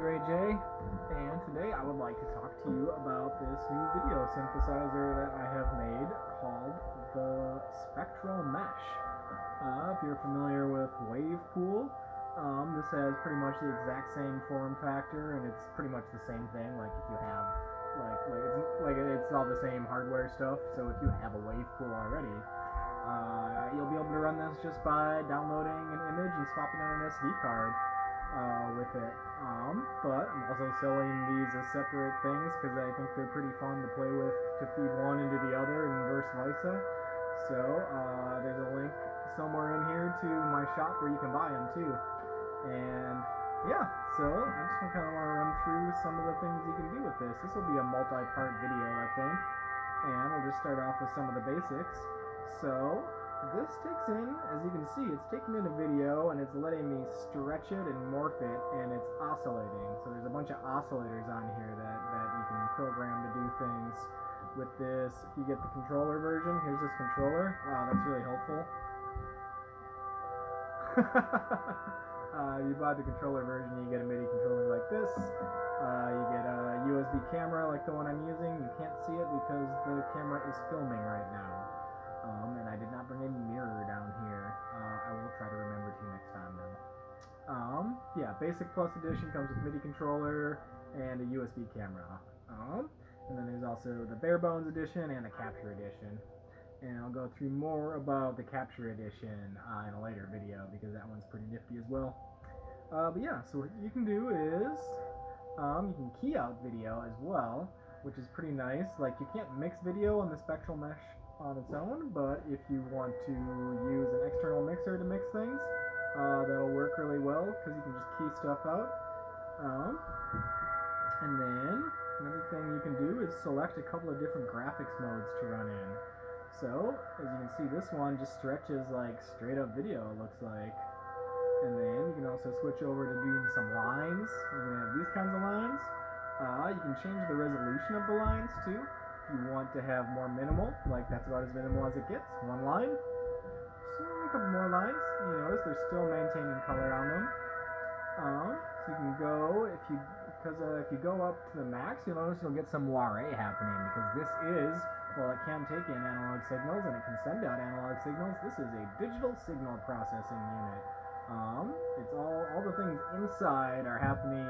Andrei J, and today I would like to talk to you about this new video synthesizer that I have made called the Spectral Mesh. If you're familiar with Wavepool, this has pretty much the exact same form factor, and it's pretty much the same thing. Like if you have, it's all the same hardware stuff. So if you have a Wavepool already, you'll be able to run this just by downloading an image and swapping on an SD card with it. But I'm also selling these as separate things because I think they're pretty fun to play with, to feed one into the other and vice versa. So there's a link somewhere in here to my shop where you can buy them too. And yeah, so I just kind of want to run through some of the things you can do with this. This will be a multi-part video, I think, and we'll just start off with some of the basics. So this takes in, as you can see, it's taking in a video and it's letting me stretch it and morph it, and it's oscillating. So there's a bunch of oscillators on here that you can program to do things with this. If you get the controller version, here's this controller. Wow, that's really helpful. You buy the controller version, you get a MIDI controller like this. You get a USB camera like the one I'm using. You can't see it because the camera is filming right now. And I did not bring a mirror down here. I will try to remember to next time though. Yeah, Basic Plus Edition comes with MIDI controller and a USB camera. And then there's also the Bare Bones Edition and the Capture Edition. And I'll go through more about the Capture Edition in a later video because that one's pretty nifty as well. But yeah, so what you can do is you can key out video as well, which is pretty nice. Like, you can't mix video on the Spectral Mesh on its own, but if you want to use an external mixer to mix things, that'll work really well because you can just key stuff out. And then another thing you can do is select a couple of different graphics modes to run in. So as you can see, this one just stretches like straight up video, it looks like. And then you can also switch over to doing some lines. You can have these kinds of lines. You can change the resolution of the lines too. You want to have more minimal, like that's about as minimal as it gets, one line. So a couple more lines. You notice they're still maintaining color on them. So you can go, if you go up to the max, you'll notice you'll get some moire happening because this is, well, it can take in analog signals and it can send out analog signals. This is a digital signal processing unit. It's all the things inside are happening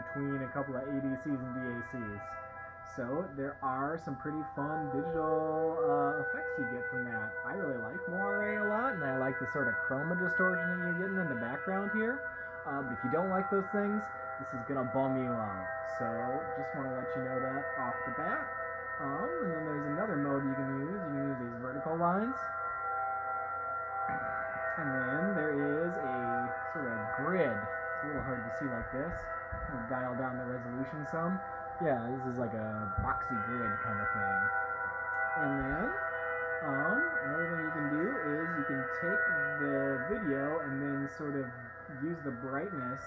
between a couple of ADCs and DACs. So there are some pretty fun digital effects you get from that. I really like moire a lot, and I like the sort of chroma distortion that you're getting in the background here. But if you don't like those things, this is gonna bum you out. So just want to let you know that off the bat. And then there's another mode you can use. You can use these vertical lines. And then there is a sort of grid. It's a little hard to see like this. I'm gonna dial down the resolution some. Yeah, this is like a boxy grid kind of thing. And then, another thing you can do is you can take the video and then sort of use the brightness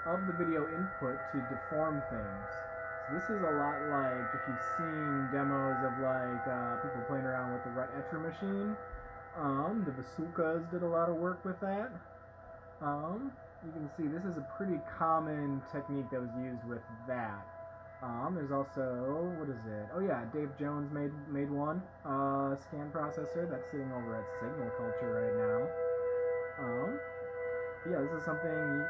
of the video input to deform things. So this is a lot like if you've seen demos of like people playing around with the rutt etra machine. The Vasukas did a lot of work with that. You can see this is a pretty common technique that was used with that. There's also, what is it? Oh yeah, Dave Jones made one scan processor that's sitting over at Signal Culture right now. Yeah, this is something,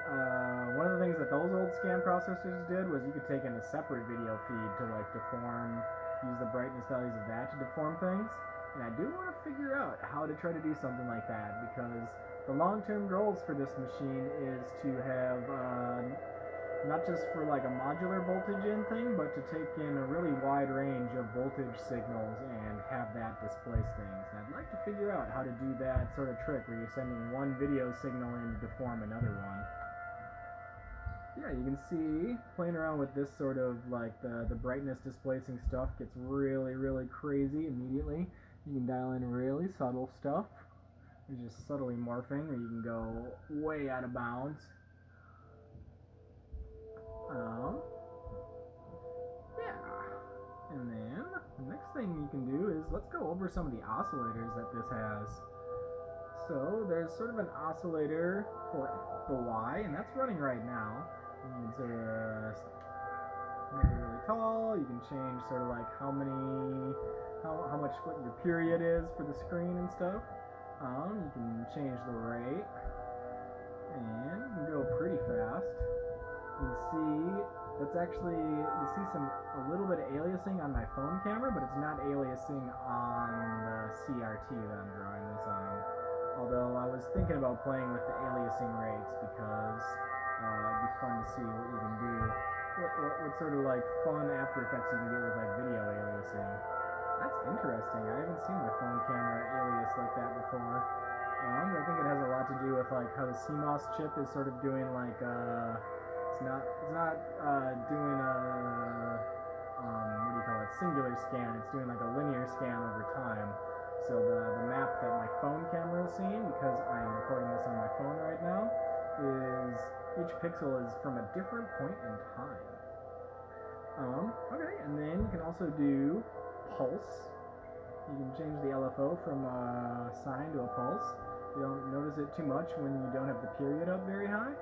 one of the things that those old scan processors did was you could take in a separate video feed to like deform, use the brightness values of that to deform things. And I do want to figure out how to try to do something like that because the long-term goals for this machine is to have not just for like a modular voltage in thing, but to take in a really wide range of voltage signals and have that displace things. And I'd like to figure out how to do that sort of trick where you're sending one video signal in to deform another one. Yeah, you can see playing around with this sort of like the brightness displacing stuff gets really, really crazy immediately. You can dial in really subtle stuff. You're just subtly morphing, or you can go way out of bounds. Yeah. And then the next thing you can do is let's go over some of the oscillators that this has. So there's sort of an oscillator for the Y, and that's running right now. You can sort of make it really tall. You can change sort of like how much what your period is for the screen and stuff. You can change the rate, and you can go pretty fast. You can see that's actually, you see a little bit of aliasing on my phone camera, but it's not aliasing on the CRT that I'm drawing this on. Although I was thinking about playing with the aliasing rates because it'd be fun to see what you can do. What sort of like fun after effects you can get with like video aliasing. That's interesting. I haven't seen my phone camera alias like that before. I think it has a lot to do with like how the CMOS chip is sort of doing like it's not doing a what do you call it, singular scan. It's doing like a linear scan over time. So the map that my phone camera is seeing, because I'm recording this on my phone right now, is each pixel is from a different point in time. Okay, and then you can also do pulse. You can change the LFO from a sine to a pulse. You don't notice it too much when you don't have the period up very high,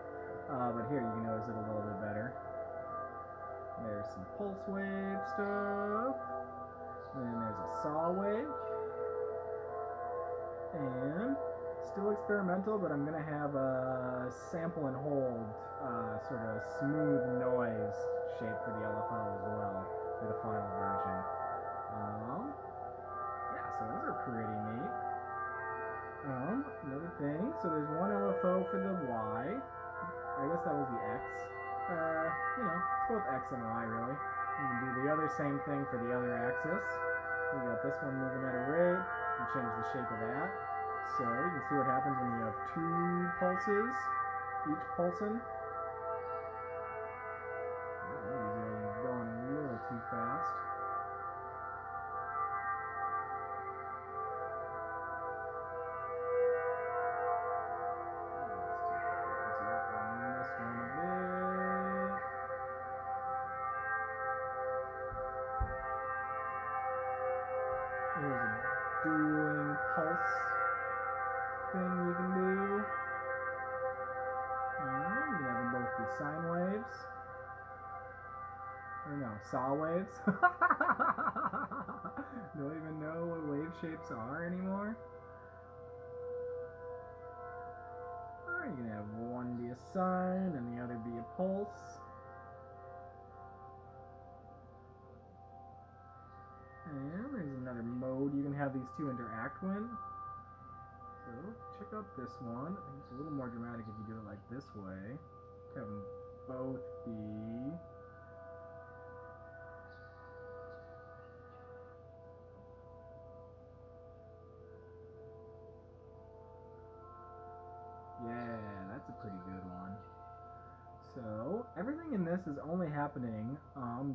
but here you can notice it a little bit better. There's some pulse wave stuff, and then there's a saw wave, and still experimental, but I'm gonna have a sample and hold sort of smooth noise shape for the LFO as well for the final version. Yeah, so those are pretty neat. Another thing, so there's one LFO for the Y. I guess that was the X. You know, it's both X and Y really. You can do the other same thing for the other axis. We got this one moving at a rate. You can change the shape of that. So you can see what happens when you have two pulses, each pulsing. These are going a little too fast. There's a dueling pulse thing you can do. You can have them both be sine waves. Or no, saw waves. Don't even know what wave shapes are anymore. Or you can have one be a sine and the other be a pulse. And there's another mode you can have these two interact with. So check out this one. I think it's a little more dramatic if you do it like this way. Have them both be that's a pretty good one. So everything in this is only happening,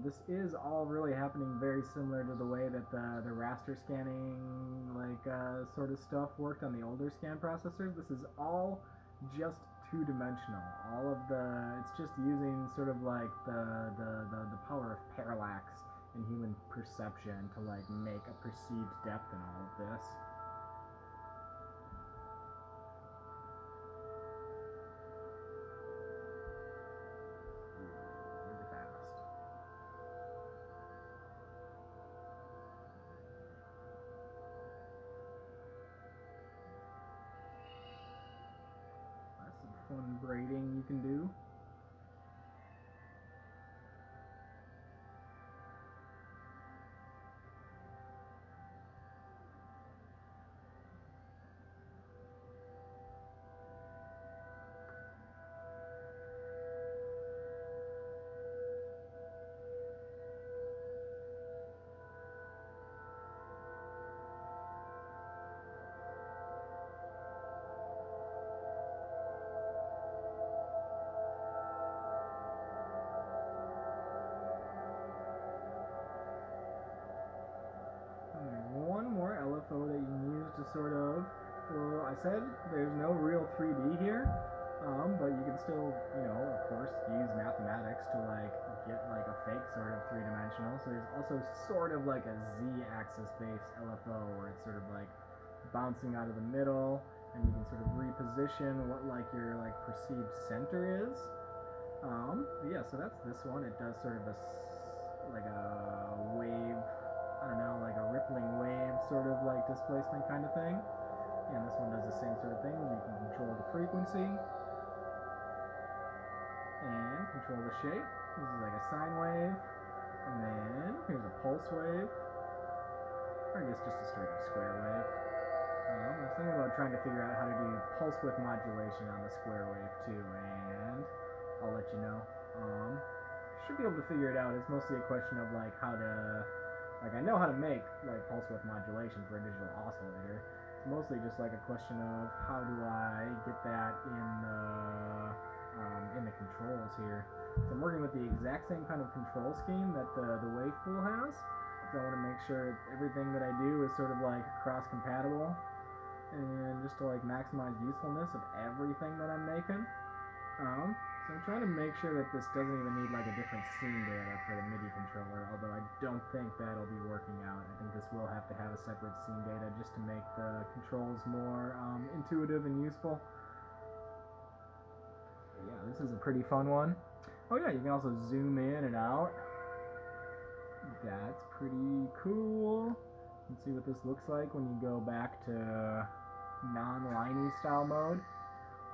this is all really happening very similar to the way that the raster scanning sort of stuff worked on the older scan processors. This is all just two-dimensional. It's just using sort of like the power of parallax in human perception to like make a perceived depth in all of this. Fun braiding you can do. LFO that you can use to sort of, well, I said there's no real 3D here, but you can still, you know, of course, use mathematics to like get like a fake sort of three-dimensional. So there's also sort of like a Z-axis based LFO where it's sort of like bouncing out of the middle, and you can sort of reposition what like your like perceived center is. Yeah, so that's this one. It does sort of like a wave, I don't know, like a rippling wave sort of like displacement kind of thing. And this one does the same sort of thing. You can control the frequency and control the shape. This is like a sine wave. And then here's a pulse wave. Or I guess just a straight up square wave. I was thinking about trying to figure out how to do pulse width modulation on the square wave too, and I'll let you know. Should be able to figure it out. It's mostly a question of like how to, like I know how to make like pulse width modulation for a digital oscillator. It's mostly just like a question of how do I get that in the controls here. So I'm working with the exact same kind of control scheme that the wave pool has. So I want to make sure everything that I do is sort of like cross compatible, and just to like maximize usefulness of everything that I'm making. So I'm trying to make sure that this doesn't even need like a different scene data for the MIDI controller, although I don't think that'll be working out. I think this will have to have a separate scene data just to make the controls more intuitive and useful. But yeah, this is a pretty fun one. Oh yeah, you can also zoom in and out. That's pretty cool. You can see what this looks like when you go back to non-liney style mode.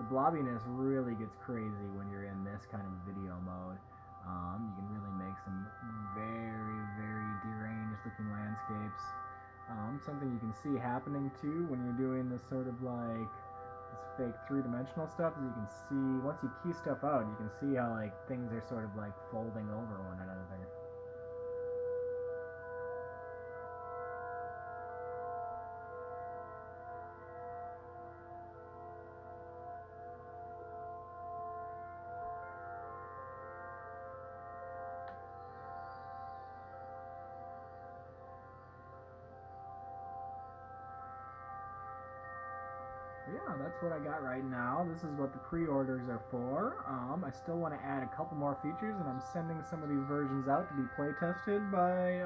The blobbiness really gets crazy when you're in this kind of video mode. You can really make some very, very deranged looking landscapes. Something you can see happening too when you're doing this sort of like this fake three-dimensional stuff is you can see, once you key stuff out, you can see how like things are sort of like folding over one another. Yeah, that's what I got right now. This is what the pre-orders are for. I still want to add a couple more features, and I'm sending some of these versions out to be play tested by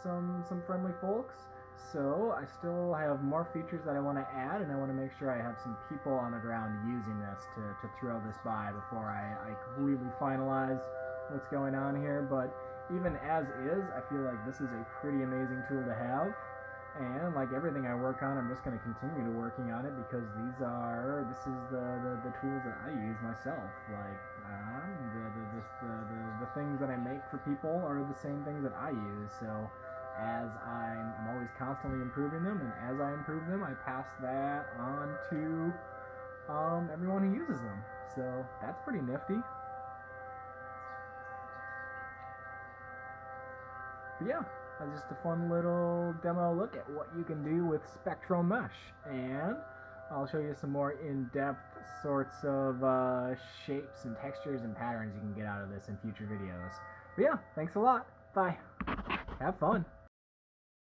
some friendly folks. So I still have more features that I want to add, and I want to make sure I have some people on the ground using this to throw this by before I completely finalize what's going on here. But even as is, I feel like this is a pretty amazing tool to have. And like everything I work on, I'm just going to continue to working on it because this is the tools that I use myself. Like the things that I make for people are the same things that I use. So as I'm always constantly improving them, and as I improve them, I pass that on to everyone who uses them. So that's pretty nifty. But yeah. Just a fun little demo look at what you can do with Spectral Mesh, and I'll show you some more in-depth sorts of shapes and textures and patterns you can get out of this in future videos. But yeah, thanks a lot. Bye. Have fun.